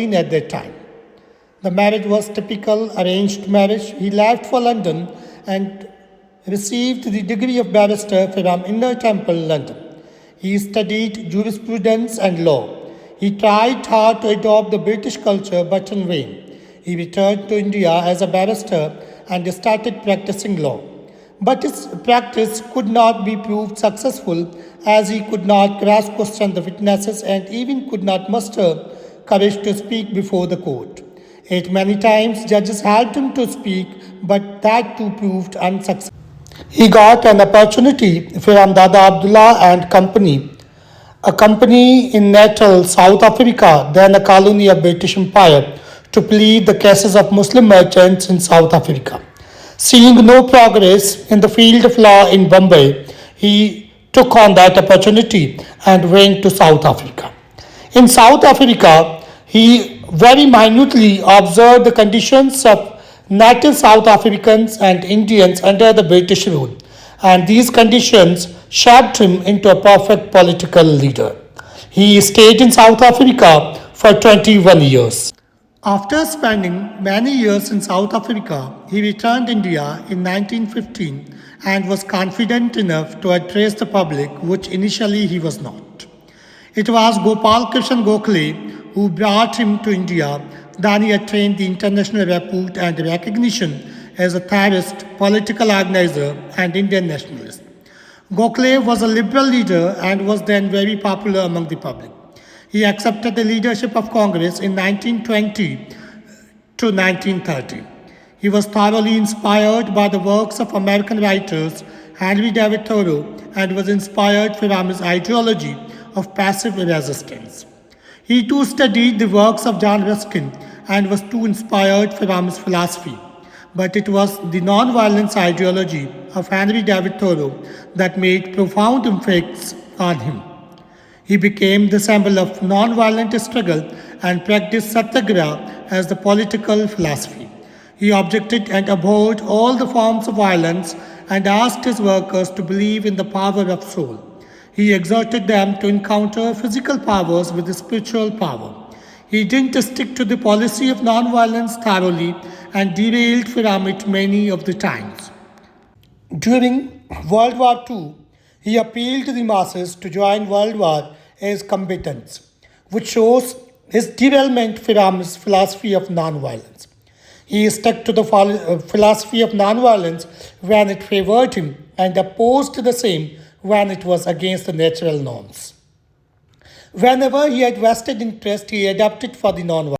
at that time. The marriage was typical arranged marriage. He left for London and received the degree of barrister from Inner Temple, London. He studied jurisprudence and law. He tried hard to adopt the British culture but in vain. He returned to India as a barrister and started practicing law. But his practice could not be proved successful as he could not cross question the witnesses and even could not muster courage to speak before the court. Yet many times judges helped him to speak, but that too proved unsuccessful. He got an opportunity from Dada Abdullah and Company, a company in Natal, South Africa, then a colony of British Empire, to plead the cases of Muslim merchants in South Africa. Seeing no progress in the field of law in Bombay, he took on that opportunity and went to South Africa. In South Africa, he very minutely observed the conditions of native South Africans and Indians under the British rule, and these conditions shaped him into a perfect political leader. He stayed in South Africa for 21 years. After spending many years in South Africa, he returned to India in 1915 and was confident enough to address the public, which initially he was not. It was Gopal Krishan Gokhale who brought him to India. Then he attained the international repute and recognition as a theorist, political organizer, and Indian nationalist. Gokhale was a liberal leader and was then very popular among the public. He accepted the leadership of Congress in 1920 to 1930. He was thoroughly inspired by the works of American writers Henry David Thoreau and was inspired from his ideology of passive resistance. He too studied the works of John Ruskin and was too inspired from his philosophy. But it was the non-violence ideology of Henry David Thoreau that made profound impacts on him. He became the symbol of non-violent struggle and practiced satyagraha as the political philosophy. He objected and abhorred all the forms of violence and asked his workers to believe in the power of soul. He exhorted them to encounter physical powers with spiritual power. He didn't stick to the policy of non-violence thoroughly and derailed from it many of the times. During World War II, he appealed to the masses to join World War as combatants, which shows his derailment from his philosophy of non-violence. He stuck to the philosophy of non-violence when it favored him and opposed the same when it was against the natural norms. Whenever he had vested interest, he adopted for the non-violence.